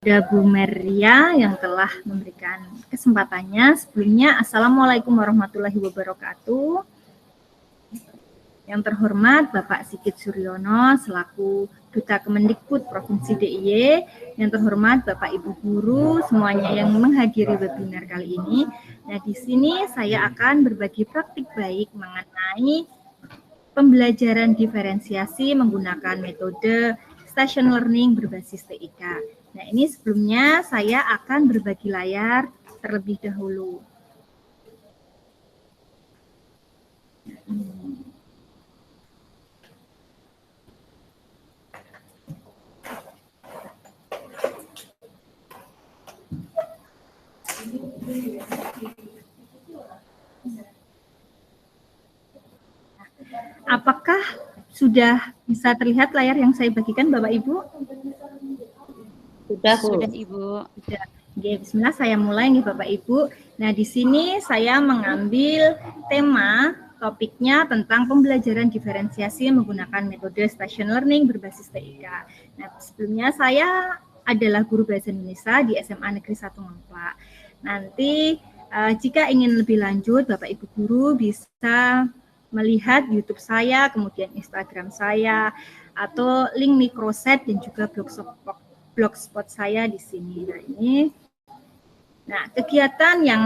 Ada Bu Meria yang telah memberikan kesempatannya. Sebelumnya, Assalamualaikum warahmatullahi wabarakatuh. Yang terhormat Bapak Sigit Suryono selaku Duta Kemendikbud Provinsi DIY, yang terhormat Bapak Ibu guru semuanya yang menghadiri webinar kali ini. Nah, di sini saya akan berbagi praktik baik mengenai pembelajaran diferensiasi menggunakan metode station learning berbasis TIK. Nah, ini sebelumnya saya akan berbagi layar terlebih dahulu. Apakah sudah bisa terlihat layar yang saya bagikan, Bapak Ibu? Sudah, Ibu. Sudah. Oke, bismillah, saya mulai nih Bapak Ibu. Nah, di sini saya mengambil tema topiknya tentang pembelajaran diferensiasi menggunakan metode station learning berbasis TIK. Nah, sebelumnya saya adalah guru bahasa Indonesia di SMA Negeri 1 Ngempla. Nanti jika ingin lebih lanjut, Bapak Ibu guru bisa melihat YouTube saya, kemudian Instagram saya, atau link microset dan juga blogspot saya di sini. Nah, kegiatan yang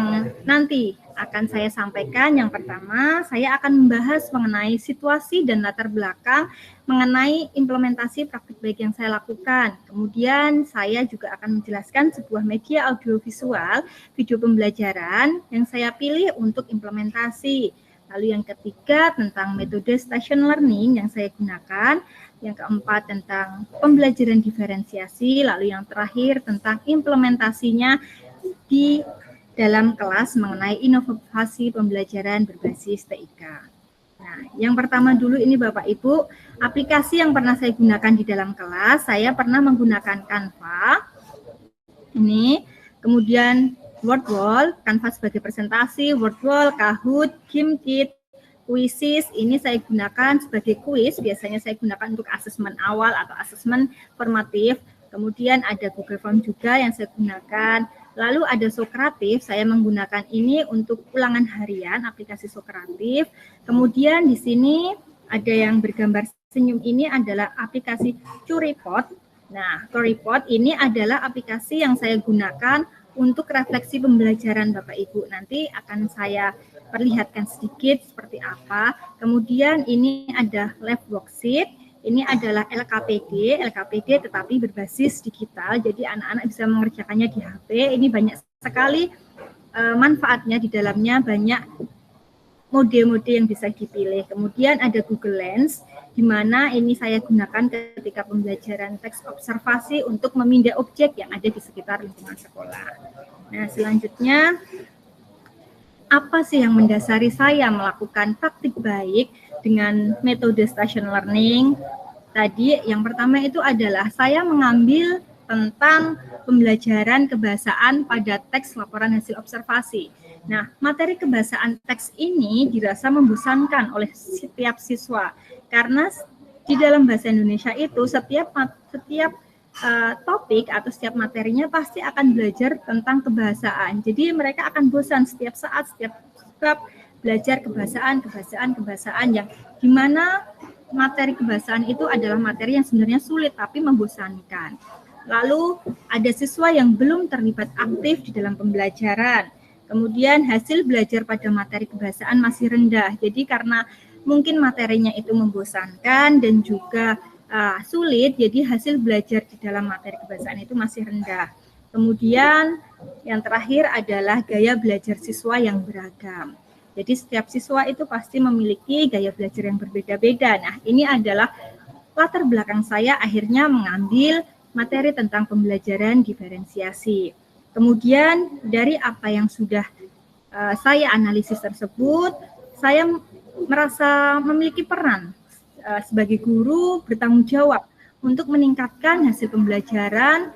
nanti akan saya sampaikan, yang pertama, saya akan membahas mengenai situasi dan latar belakang mengenai implementasi praktik baik yang saya lakukan. Kemudian saya juga akan menjelaskan sebuah media audiovisual video pembelajaran yang saya pilih untuk implementasi. Lalu yang ketiga tentang metode station learning yang saya gunakan. Yang keempat tentang pembelajaran diferensiasi. Lalu yang terakhir tentang implementasinya di dalam kelas mengenai inovasi pembelajaran berbasis TIK. Nah, yang pertama dulu ini Bapak Ibu, aplikasi yang pernah saya gunakan di dalam kelas, saya pernah menggunakan Canva, ini, kemudian Wordwall, Canva sebagai presentasi, Wordwall, Kahoot, Gimkit, Quizzes, ini saya gunakan sebagai kuis, biasanya saya gunakan untuk asesmen awal atau asesmen formatif, kemudian ada Google Form juga yang saya gunakan. Lalu ada Sokratif, saya menggunakan ini untuk ulangan harian, aplikasi Sokratif. Kemudian di sini ada yang bergambar senyum, ini adalah aplikasi Curipot. Nah, Curipot ini adalah aplikasi yang saya gunakan untuk refleksi pembelajaran Bapak Ibu. Nanti akan saya perlihatkan sedikit seperti apa. Kemudian ini ada Lab Worksheet. Ini adalah LKPD tetapi berbasis digital, jadi anak-anak bisa mengerjakannya di HP. Ini banyak sekali manfaatnya, di dalamnya banyak mode-mode yang bisa dipilih. Kemudian ada Google Lens, di mana ini saya gunakan ketika pembelajaran teks observasi untuk memindai objek yang ada di sekitar lingkungan sekolah. Nah, selanjutnya, apa sih yang mendasari saya melakukan praktik baik dengan metode station learning? Tadi yang pertama itu adalah saya mengambil tentang pembelajaran kebahasaan pada teks laporan hasil observasi. Nah, materi kebahasaan teks ini dirasa membosankan oleh setiap siswa karena di dalam bahasa Indonesia itu setiap topik atau setiap materinya pasti akan belajar tentang kebahasaan. Jadi mereka akan bosan setiap saat, setiap bab belajar kebahasaan yang dimana materi kebahasaan itu adalah materi yang sebenarnya sulit tapi membosankan. Lalu ada siswa yang belum terlibat aktif di dalam pembelajaran. Kemudian hasil belajar pada materi kebahasaan masih rendah. Jadi karena mungkin materinya itu membosankan dan juga sulit, jadi hasil belajar di dalam materi kebahasaan itu masih rendah. Kemudian yang terakhir adalah gaya belajar siswa yang beragam. Jadi setiap siswa itu pasti memiliki gaya belajar yang berbeda-beda. Nah, ini adalah latar belakang saya akhirnya mengambil materi tentang pembelajaran diferensiasi. Kemudian dari apa yang sudah saya analisis tersebut, saya merasa memiliki peran sebagai guru bertanggung jawab untuk meningkatkan hasil pembelajaran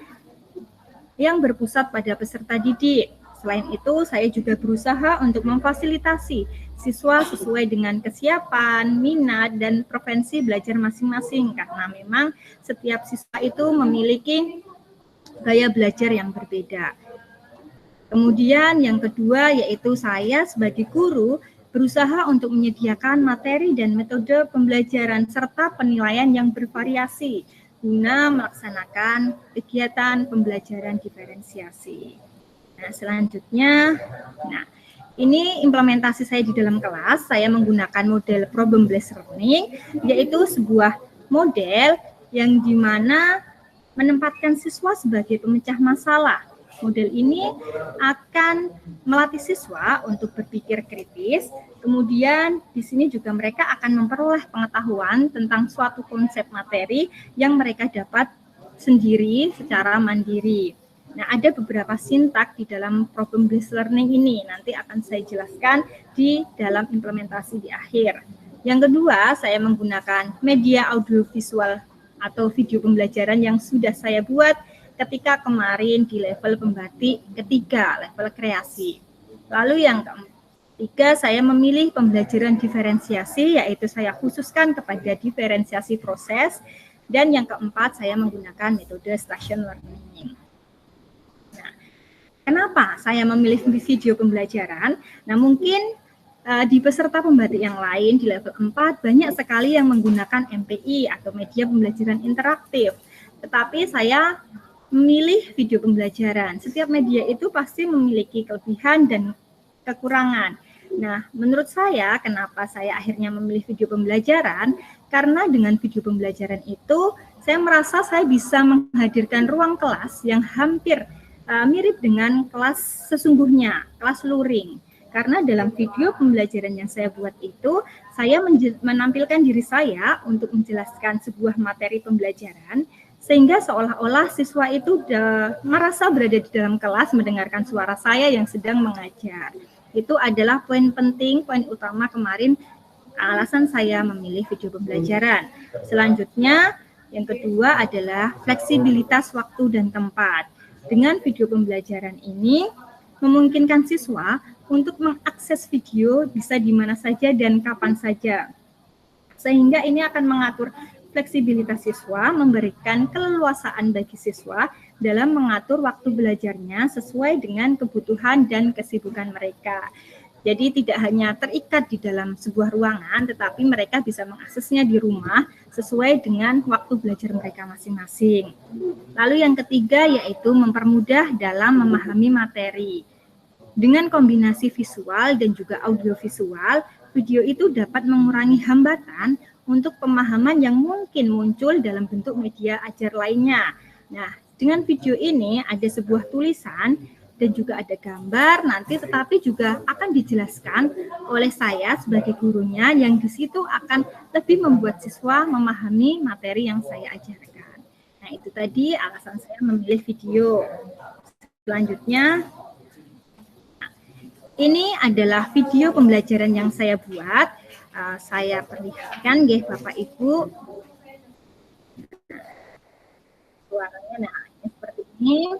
yang berpusat pada peserta didik. Selain itu, saya juga berusaha untuk memfasilitasi siswa sesuai dengan kesiapan, minat, dan preferensi belajar masing-masing, karena memang setiap siswa itu memiliki gaya belajar yang berbeda. Kemudian yang kedua yaitu saya sebagai guru berusaha untuk menyediakan materi dan metode pembelajaran serta penilaian yang bervariasi guna melaksanakan kegiatan pembelajaran diferensiasi. Nah, selanjutnya, ini implementasi saya di dalam kelas. Saya menggunakan model problem based learning, yaitu sebuah model yang dimana menempatkan siswa sebagai pemecah masalah. Model ini akan melatih siswa untuk berpikir kritis. Kemudian di sini juga mereka akan memperoleh pengetahuan tentang suatu konsep materi yang mereka dapat sendiri secara mandiri. Nah, ada beberapa sintak di dalam problem based learning ini. Nanti akan saya jelaskan di dalam implementasi di akhir. Yang kedua, saya menggunakan media audiovisual atau video pembelajaran yang sudah saya buat ketika kemarin di level pembatik ketiga, level kreasi. Lalu yang ketiga, saya memilih pembelajaran diferensiasi, yaitu saya khususkan kepada diferensiasi proses. Dan yang keempat, saya menggunakan metode station learning. Nah, kenapa saya memilih video pembelajaran? Nah, mungkin di peserta pembatik yang lain di level 4 banyak sekali yang menggunakan MPI atau media pembelajaran interaktif. Tetapi saya memilih video pembelajaran. Setiap media itu pasti memiliki kelebihan dan kekurangan. Nah, menurut saya, kenapa saya akhirnya memilih video pembelajaran? Karena dengan video pembelajaran itu, saya merasa saya bisa menghadirkan ruang kelas yang hampir mirip dengan kelas sesungguhnya, kelas luring. Karena dalam video pembelajaran yang saya buat itu, saya menampilkan diri saya untuk menjelaskan sebuah materi pembelajaran, sehingga seolah-olah siswa itu merasa berada di dalam kelas mendengarkan suara saya yang sedang mengajar. Itu adalah poin penting, poin utama kemarin alasan saya memilih video pembelajaran. Selanjutnya, yang kedua adalah fleksibilitas waktu dan tempat. Dengan video pembelajaran ini, memungkinkan siswa untuk mengakses video bisa di mana saja dan kapan saja. Sehingga ini akan mengatur fleksibilitas siswa, memberikan keleluasaan bagi siswa dalam mengatur waktu belajarnya sesuai dengan kebutuhan dan kesibukan mereka. Jadi tidak hanya terikat di dalam sebuah ruangan, tetapi mereka bisa mengaksesnya di rumah sesuai dengan waktu belajar mereka masing-masing. Lalu yang ketiga yaitu mempermudah dalam memahami materi. Dengan kombinasi visual dan juga audiovisual, video itu dapat mengurangi hambatan untuk pemahaman yang mungkin muncul dalam bentuk media ajar lainnya. Nah, dengan video ini ada sebuah tulisan dan juga ada gambar nanti, tetapi juga akan dijelaskan oleh saya sebagai gurunya yang di situ akan lebih membuat siswa memahami materi yang saya ajarkan. Nah, itu tadi alasan saya memilih video. Selanjutnya, ini adalah video pembelajaran yang saya buat. Saya perlihatkan, nggih Bapak Ibu. Suaranya, nah seperti ini.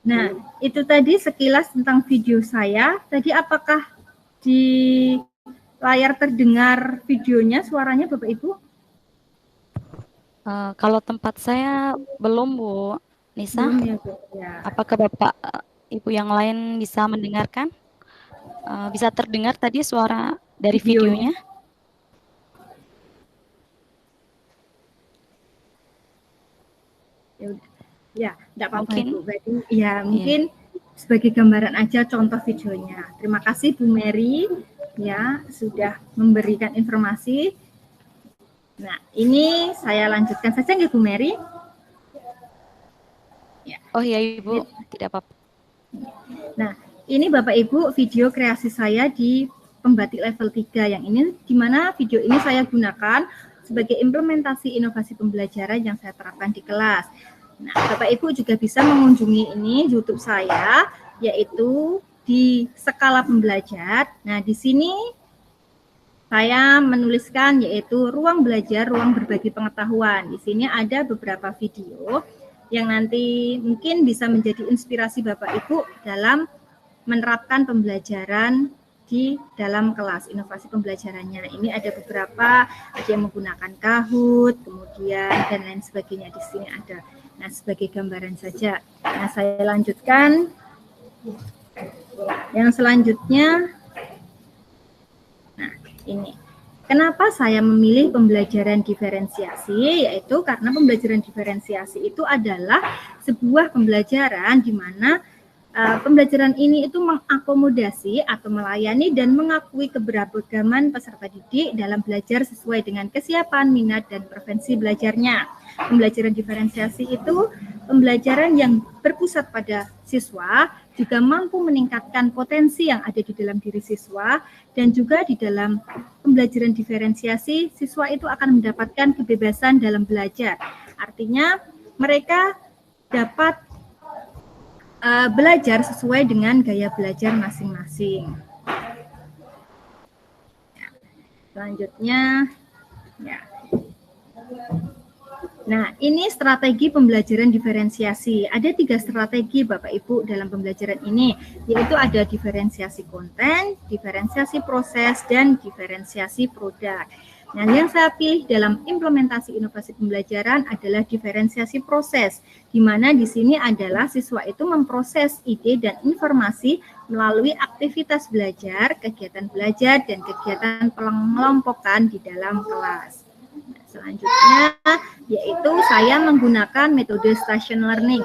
Nah, itu tadi sekilas tentang video saya. Tadi apakah di layar terdengar videonya, suaranya Bapak Ibu? Kalau tempat saya belum, Bu Nisa. Belum ya, Bu. Ya. Apakah Bapak Ibu yang lain bisa mendengarkan? Bisa terdengar tadi suara dari videonya? Ya, enggak apa-apa Mungkin. Ibu. Berarti ya mungkin sebagai gambaran aja contoh videonya. Terima kasih Bu Mary ya sudah memberikan informasi. Nah, ini saya lanjutkan saja nggih Bu Mary? Ya. Oh iya Ibu, tidak apa-apa. Nah, ini Bapak Ibu video kreasi saya di pembatik level 3 yang ini, di mana video ini saya gunakan sebagai implementasi inovasi pembelajaran yang saya terapkan di kelas. Nah, Bapak Ibu juga bisa mengunjungi ini YouTube saya, yaitu di skala pembelajar. Nah, di sini saya menuliskan yaitu ruang belajar, ruang berbagi pengetahuan. Di sini ada beberapa video yang nanti mungkin bisa menjadi inspirasi Bapak Ibu dalam menerapkan pembelajaran di dalam kelas, inovasi pembelajarannya. Ini ada beberapa, ada yang menggunakan Kahoot, kemudian dan lain sebagainya. Di sini ada. Nah, sebagai gambaran saja. Nah, saya lanjutkan. Yang selanjutnya, nah ini. Kenapa saya memilih pembelajaran diferensiasi? Yaitu karena pembelajaran diferensiasi itu adalah sebuah pembelajaran di mana pembelajaran ini itu mengakomodasi atau melayani dan mengakui keberagaman peserta didik dalam belajar sesuai dengan kesiapan, minat, dan preferensi belajarnya. Pembelajaran diferensiasi itu pembelajaran yang berpusat pada siswa, juga mampu meningkatkan potensi yang ada di dalam diri siswa, dan juga di dalam pembelajaran diferensiasi, siswa itu akan mendapatkan kebebasan dalam belajar. Artinya mereka dapat belajar sesuai dengan gaya belajar masing-masing. Ya, selanjutnya, ya. Nah, ini strategi pembelajaran diferensiasi. Ada 3 strategi Bapak Ibu dalam pembelajaran ini, yaitu ada diferensiasi konten, diferensiasi proses, dan diferensiasi produk. Nah, yang saya pilih dalam implementasi inovasi pembelajaran adalah diferensiasi proses, di mana di sini adalah siswa itu memproses ide dan informasi melalui aktivitas belajar, kegiatan belajar, dan kegiatan pengelompokan di dalam kelas. Nah, selanjutnya, yaitu saya menggunakan metode station learning.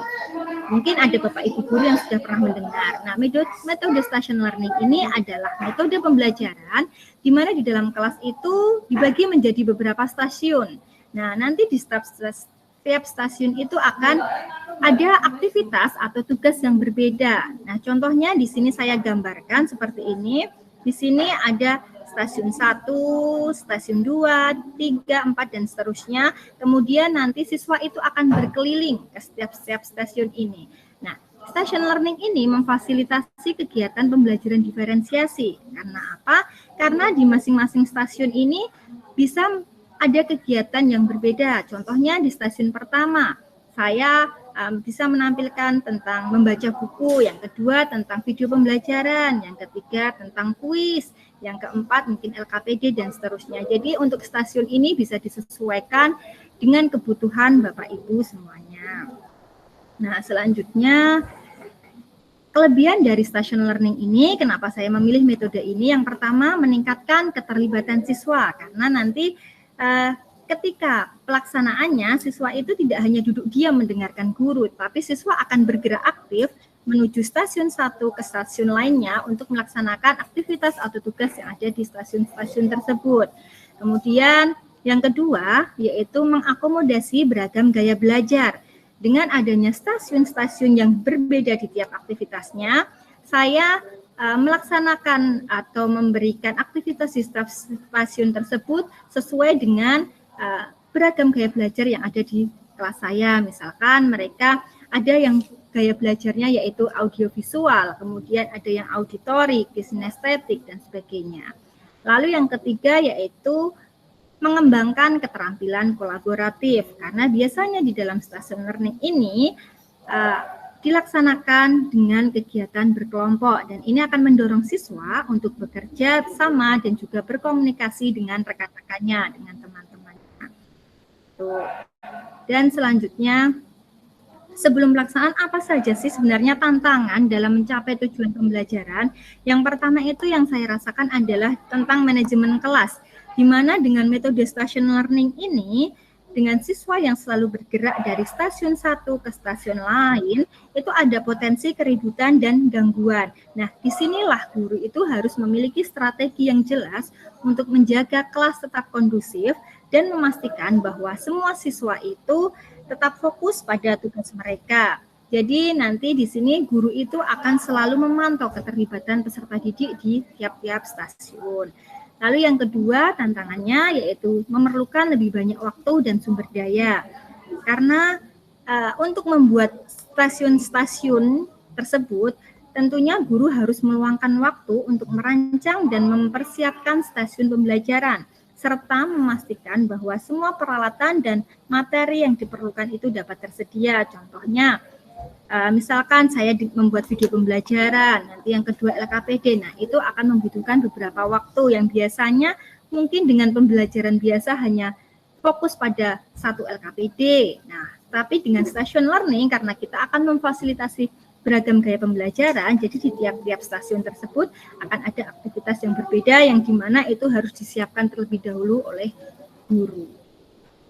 Mungkin ada Bapak Ibu guru yang sudah pernah mendengar. Nah, metode station learning ini adalah metode pembelajaran di mana di dalam kelas itu dibagi menjadi beberapa stasiun. Nah, nanti di setiap stasiun itu akan ada aktivitas atau tugas yang berbeda. Nah, contohnya di sini saya gambarkan seperti ini. Di sini ada stasiun 1, stasiun 2, 3, 4, dan seterusnya. Kemudian nanti siswa itu akan berkeliling ke setiap stasiun ini. Nah, station learning ini memfasilitasi kegiatan pembelajaran diferensiasi. Karena apa? Karena di masing-masing stasiun ini bisa ada kegiatan yang berbeda. Contohnya di stasiun pertama, saya bisa menampilkan tentang membaca buku, yang kedua tentang video pembelajaran, yang ketiga tentang kuis, yang keempat mungkin LKPD dan seterusnya. Jadi untuk stasiun ini bisa disesuaikan dengan kebutuhan Bapak Ibu semuanya. Nah, selanjutnya kelebihan dari station learning ini, kenapa saya memilih metode ini? Yang pertama, meningkatkan keterlibatan siswa, karena nanti ketika pelaksanaannya, siswa itu tidak hanya duduk diam mendengarkan guru, tapi siswa akan bergerak aktif menuju stasiun satu ke stasiun lainnya untuk melaksanakan aktivitas atau tugas yang ada di stasiun-stasiun tersebut. Kemudian yang kedua, yaitu mengakomodasi beragam gaya belajar. Dengan adanya stasiun-stasiun yang berbeda di tiap aktivitasnya, saya melaksanakan atau memberikan aktivitas di stasiun tersebut sesuai dengan beragam gaya belajar yang ada di kelas saya. Misalkan mereka ada yang gaya belajarnya yaitu audiovisual, kemudian ada yang auditorik, kinestetik, dan sebagainya. Lalu yang ketiga yaitu mengembangkan keterampilan kolaboratif, karena biasanya di dalam station learning ini dilaksanakan dengan kegiatan berkelompok, dan ini akan mendorong siswa untuk bekerja sama dan juga berkomunikasi dengan rekan-rekannya, dengan teman-temannya. Dan selanjutnya, sebelum pelaksanaan apa saja sih sebenarnya tantangan dalam mencapai tujuan pembelajaran? Yang pertama itu yang saya rasakan adalah tentang manajemen kelas, di mana dengan metode station learning ini dengan siswa yang selalu bergerak dari stasiun satu ke stasiun lain, itu ada potensi keributan dan gangguan. Nah, disinilah guru itu harus memiliki strategi yang jelas untuk menjaga kelas tetap kondusif dan memastikan bahwa semua siswa itu tetap fokus pada tugas mereka. Jadi nanti di sini guru itu akan selalu memantau keterlibatan peserta didik di tiap-tiap stasiun. Lalu yang kedua tantangannya yaitu memerlukan lebih banyak waktu dan sumber daya. Karena untuk membuat stasiun-stasiun tersebut, tentunya guru harus meluangkan waktu untuk merancang dan mempersiapkan stasiun pembelajaran, serta memastikan bahwa semua peralatan dan materi yang diperlukan itu dapat tersedia. Contohnya, misalkan saya membuat video pembelajaran, nanti yang kedua LKPD, nah itu akan membutuhkan beberapa waktu yang biasanya mungkin dengan pembelajaran biasa hanya fokus pada satu LKPD. Nah, tapi dengan station learning karena kita akan memfasilitasi beragam gaya pembelajaran, jadi di tiap-tiap stasiun tersebut akan ada aktivitas yang berbeda yang dimana itu harus disiapkan terlebih dahulu oleh guru.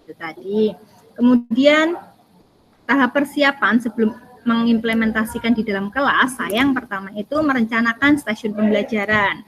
Itu tadi. Kemudian tahap persiapan sebelum mengimplementasikan di dalam kelas, saya yang pertama itu merencanakan stasiun pembelajaran.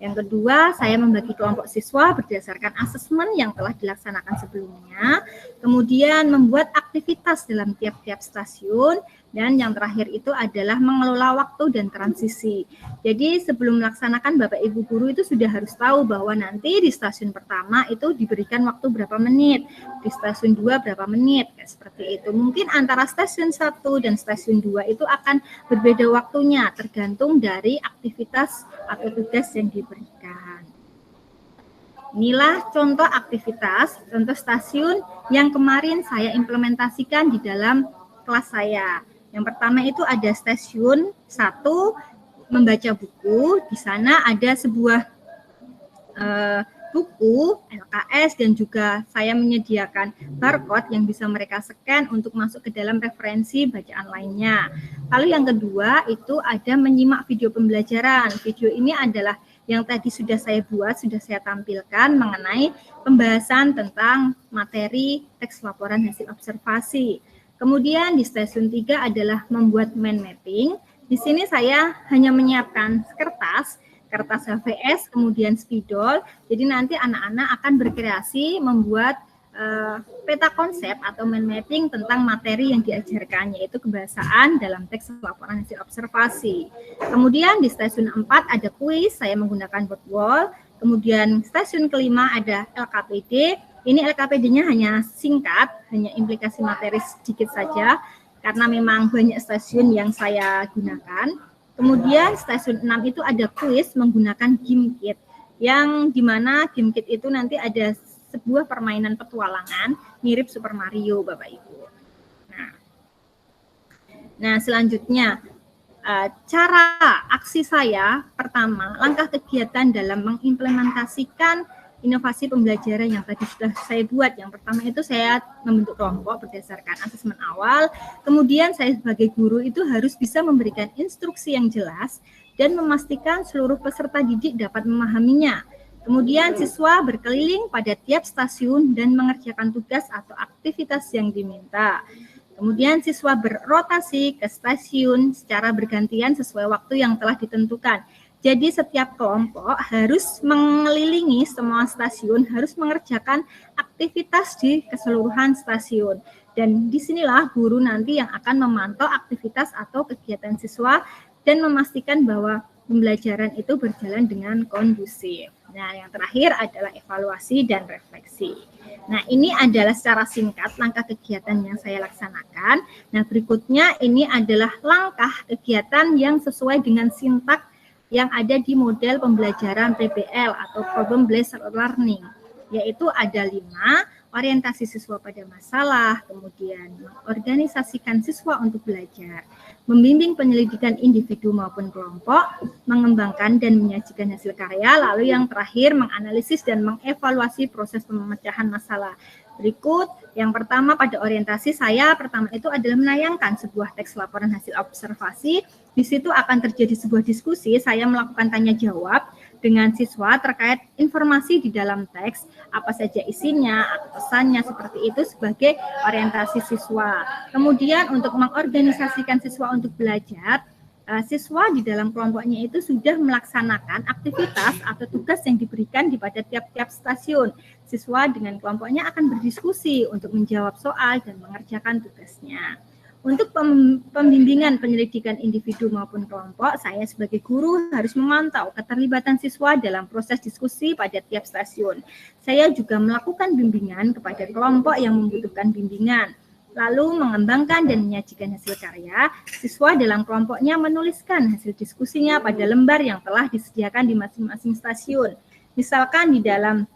Yang kedua, saya membagi kelompok siswa berdasarkan asesmen yang telah dilaksanakan sebelumnya. Kemudian membuat aktivitas dalam tiap-tiap stasiun. Dan yang terakhir itu adalah mengelola waktu dan transisi. Jadi sebelum melaksanakan Bapak Ibu Guru itu sudah harus tahu bahwa nanti di stasiun pertama itu diberikan waktu berapa menit, di stasiun 2 berapa menit, kayak seperti itu. Mungkin antara stasiun 1 dan stasiun 2 itu akan berbeda waktunya, tergantung dari aktivitas atau tugas yang diberikan. Inilah contoh aktivitas, contoh stasiun yang kemarin saya implementasikan di dalam kelas saya. Yang pertama itu ada stasiun 1 membaca buku. Di sana ada sebuah buku LKS dan juga saya menyediakan barcode yang bisa mereka scan untuk masuk ke dalam referensi bacaan lainnya. Lalu yang kedua itu ada menyimak video pembelajaran. Video ini adalah yang tadi sudah saya buat, sudah saya tampilkan mengenai pembahasan tentang materi teks laporan hasil observasi. Kemudian di stasiun 3 adalah membuat mind mapping. Di sini saya hanya menyiapkan kertas HVS, kemudian spidol. Jadi nanti anak-anak akan berkreasi membuat peta konsep atau mind mapping tentang materi yang diajarkan, yaitu kebahasaan dalam teks laporan hasil observasi. Kemudian di stasiun 4 ada kuis, saya menggunakan board wall. Kemudian stasiun kelima ada LKPD. Ini LKPD-nya hanya singkat, hanya implikasi materi sedikit saja, karena memang banyak stasiun yang saya gunakan. Kemudian stasiun 6 itu ada kuis menggunakan game kit, yang dimana game kit itu nanti ada sebuah permainan petualangan mirip Super Mario, Bapak Ibu. Nah selanjutnya, cara aksi saya pertama, langkah kegiatan dalam mengimplementasikan inovasi pembelajaran yang tadi sudah saya buat. Yang pertama itu saya membentuk kelompok berdasarkan asesmen awal. Kemudian saya sebagai guru itu harus bisa memberikan instruksi yang jelas dan memastikan seluruh peserta didik dapat memahaminya. Kemudian siswa berkeliling pada tiap stasiun dan mengerjakan tugas atau aktivitas yang diminta. Kemudian siswa berrotasi ke stasiun secara bergantian sesuai waktu yang telah ditentukan. Jadi setiap kelompok harus mengelilingi semua stasiun, harus mengerjakan aktivitas di keseluruhan stasiun. Dan disinilah guru nanti yang akan memantau aktivitas atau kegiatan siswa dan memastikan bahwa pembelajaran itu berjalan dengan kondusif. Nah, yang terakhir adalah evaluasi dan refleksi. Nah, ini adalah secara singkat langkah kegiatan yang saya laksanakan. Nah, berikutnya ini adalah langkah kegiatan yang sesuai dengan sintak yang ada di model pembelajaran PBL atau Problem Based Learning, yaitu ada 5, orientasi siswa pada masalah, kemudian mengorganisasikan siswa untuk belajar, membimbing penyelidikan individu maupun kelompok, mengembangkan dan menyajikan hasil karya, lalu yang terakhir menganalisis dan mengevaluasi proses pemecahan masalah. Berikut, yang pertama pada orientasi saya, pertama itu adalah menayangkan sebuah teks laporan hasil observasi. Di situ akan terjadi sebuah diskusi, saya melakukan tanya jawab, dengan siswa terkait informasi di dalam teks, apa saja isinya, atau pesannya seperti itu sebagai orientasi siswa. Kemudian untuk mengorganisasikan siswa untuk belajar, siswa di dalam kelompoknya itu sudah melaksanakan aktivitas atau tugas yang diberikan di pada tiap-tiap stasiun. Siswa dengan kelompoknya akan berdiskusi untuk menjawab soal dan mengerjakan tugasnya. Untuk pembimbingan penyelidikan individu maupun kelompok, saya sebagai guru harus memantau keterlibatan siswa dalam proses diskusi pada tiap stasiun. Saya juga melakukan bimbingan kepada kelompok yang membutuhkan bimbingan. Lalu mengembangkan dan menyajikan hasil karya, siswa dalam kelompoknya menuliskan hasil diskusinya pada lembar yang telah disediakan di masing-masing stasiun. Misalkan di dalam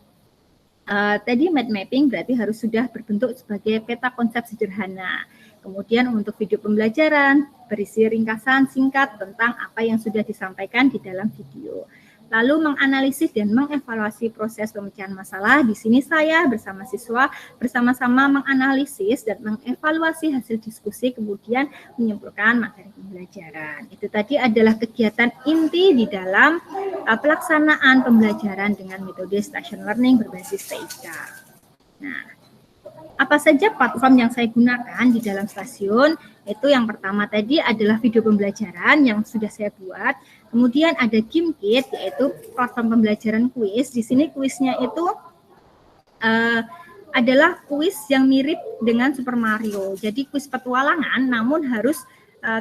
tadi mind mapping berarti harus sudah berbentuk sebagai peta konsep sederhana. Kemudian untuk video pembelajaran berisi ringkasan singkat tentang apa yang sudah disampaikan di dalam video. Lalu menganalisis dan mengevaluasi proses pemecahan masalah. Di sini saya bersama siswa bersama-sama menganalisis dan mengevaluasi hasil diskusi, kemudian menyimpulkan materi pembelajaran. Itu tadi adalah kegiatan inti di dalam pelaksanaan pembelajaran dengan metode station learning berbasis TIK. Nah, apa saja platform yang saya gunakan di dalam stasiun? Itu yang pertama tadi adalah video pembelajaran yang sudah saya buat. Kemudian ada GimKit, yaitu platform pembelajaran kuis. Di sini kuisnya itu adalah kuis yang mirip dengan Super Mario. Jadi kuis petualangan, namun harus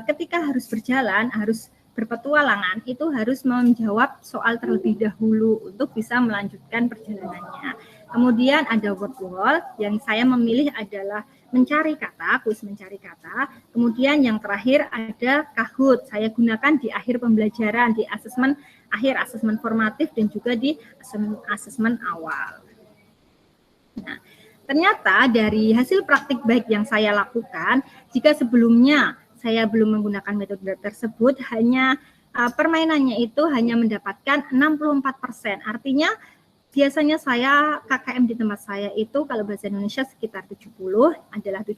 ketika harus berjalan, harus berpetualangan, itu harus menjawab soal terlebih dahulu untuk bisa melanjutkan perjalanannya. Kemudian ada word wall, yang saya memilih adalah mencari kata, kuis mencari kata. Kemudian yang terakhir ada Kahoot, saya gunakan di akhir pembelajaran, di asesmen akhir, asesmen formatif, dan juga di asesmen awal. Nah, ternyata dari hasil praktik baik yang saya lakukan, jika sebelumnya saya belum menggunakan metode tersebut, hanya permainannya itu hanya mendapatkan 64%. Artinya biasanya saya KKM di tempat saya itu kalau bahasa Indonesia sekitar 70, adalah 70.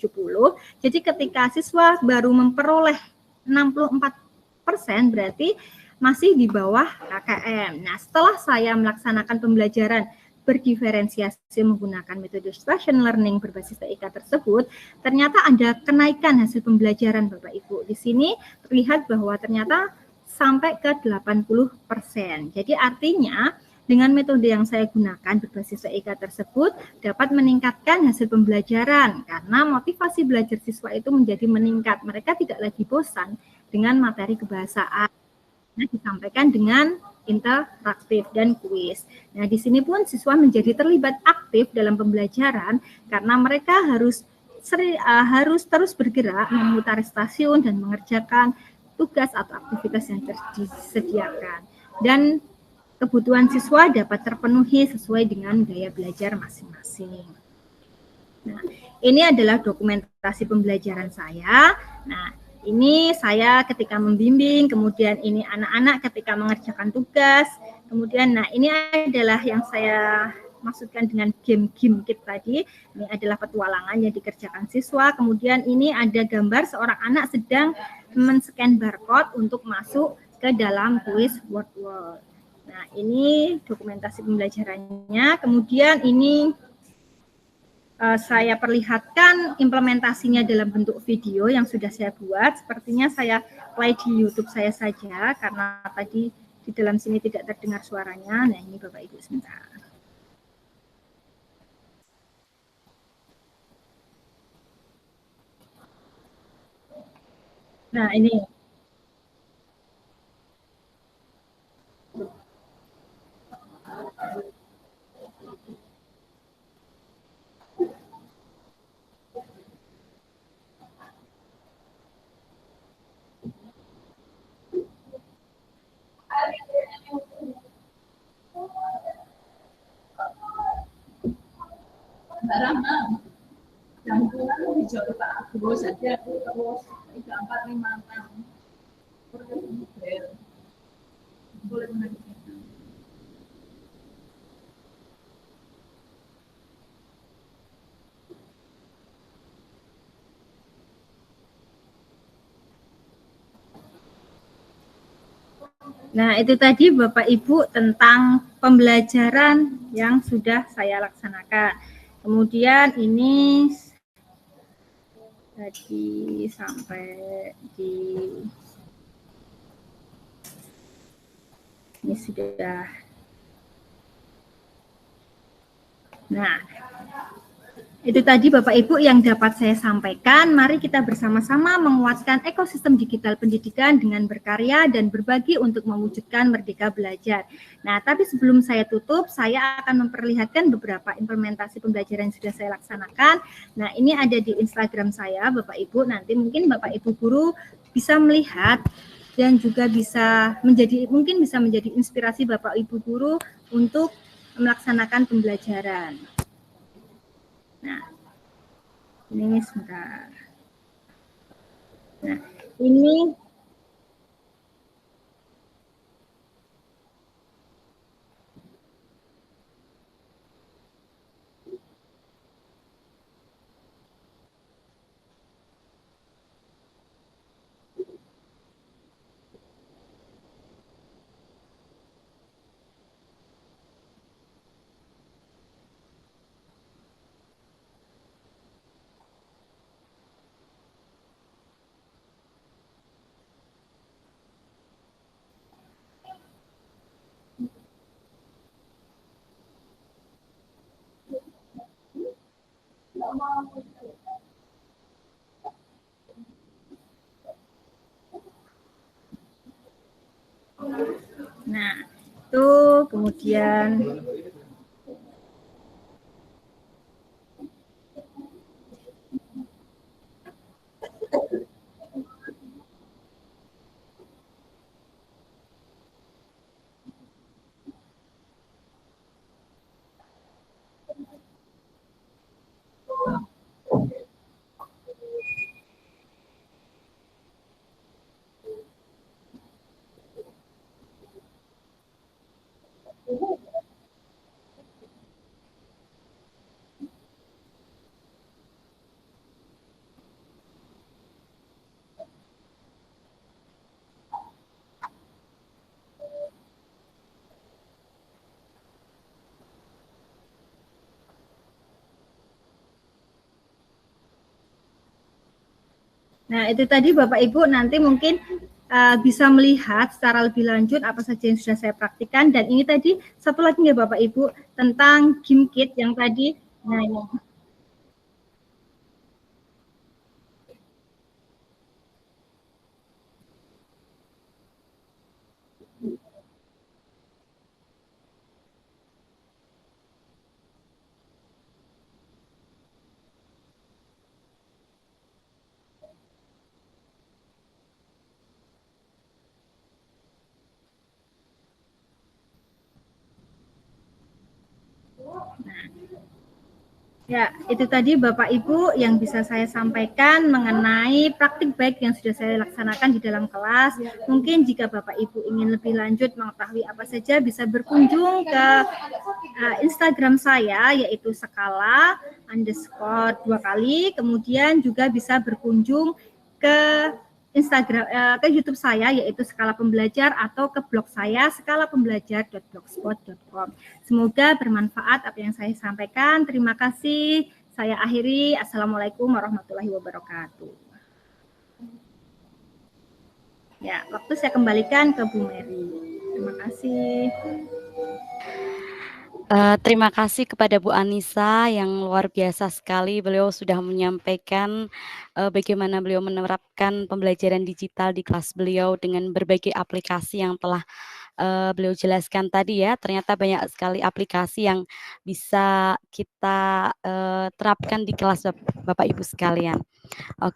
Jadi ketika siswa baru memperoleh 64%, berarti masih di bawah KKM. Nah, setelah saya melaksanakan pembelajaran berdiferensiasi menggunakan metode station learning berbasis TIK tersebut, ternyata ada kenaikan hasil pembelajaran Bapak Ibu. Di sini terlihat bahwa ternyata sampai ke 80%. Jadi artinya dengan metode yang saya gunakan berbasis TIK tersebut dapat meningkatkan hasil pembelajaran karena motivasi belajar siswa itu menjadi meningkat. Mereka tidak lagi bosan dengan materi kebahasaan. Nah, disampaikan dengan interaktif dan kuis. Nah, di sini pun siswa menjadi terlibat aktif dalam pembelajaran karena mereka harus terus bergerak memutar stasiun dan mengerjakan tugas atau aktivitas yang disediakan. Dan kebutuhan siswa dapat terpenuhi sesuai dengan gaya belajar masing-masing. Nah, ini adalah dokumentasi pembelajaran saya. Nah, ini saya ketika membimbing, kemudian ini anak-anak ketika mengerjakan tugas, kemudian nah ini adalah yang saya maksudkan dengan game kit tadi. Ini adalah petualangan yang dikerjakan siswa, kemudian ini ada gambar seorang anak sedang men-scan barcode untuk masuk ke dalam kuis word wall. Nah, ini dokumentasi pembelajarannya. Kemudian ini saya perlihatkan implementasinya dalam bentuk video yang sudah saya buat. Sepertinya saya play di YouTube saya saja, karena tadi di dalam sini tidak terdengar suaranya. Nah, ini Bapak Ibu sebentar. Nah, ini. Nah, itu tadi Bapak Ibu tentang pembelajaran yang sudah saya laksanakan. Kemudian ini tadi sampai di ini sudah. Nah, itu tadi Bapak Ibu yang dapat saya sampaikan. Mari kita bersama-sama menguatkan ekosistem digital pendidikan dengan berkarya dan berbagi untuk mewujudkan merdeka belajar. Nah, tapi sebelum saya tutup, saya akan memperlihatkan beberapa implementasi pembelajaran yang sudah saya laksanakan. Nah, ini ada di Instagram saya, Bapak Ibu. Nanti mungkin Bapak Ibu guru bisa melihat dan juga mungkin bisa menjadi inspirasi Bapak Ibu guru untuk melaksanakan pembelajaran. Nah, ini sebentar. Nah, ini Nah, itu kemudian Nah, itu tadi Bapak Ibu nanti mungkin bisa melihat secara lebih lanjut apa saja yang sudah saya praktikkan. Dan ini tadi satu lagi ya Bapak Ibu tentang GIMKIT yang tadi. Nah, ini. Ya, itu tadi Bapak Ibu yang bisa saya sampaikan mengenai praktik baik yang sudah saya laksanakan di dalam kelas. Mungkin jika Bapak Ibu ingin lebih lanjut mengetahui apa saja bisa berkunjung ke Instagram saya yaitu skala_2 kali. Kemudian juga bisa berkunjung ke Instagram ke YouTube saya yaitu Skala Pembelajar atau ke blog saya skalapembelajar.blogspot.com. Semoga bermanfaat apa yang saya sampaikan. Terima kasih. Saya akhiri. Assalamualaikum warahmatullahi wabarakatuh. Ya, waktu saya kembalikan ke Bu Mary. Terima kasih. Terima kasih kepada Bu Anissa yang luar biasa sekali. Beliau sudah menyampaikan bagaimana beliau menerapkan pembelajaran digital di kelas beliau dengan berbagai aplikasi yang telah beliau jelaskan tadi ya. Ternyata banyak sekali aplikasi yang bisa kita terapkan di kelas Bapak Ibu sekalian. Oke.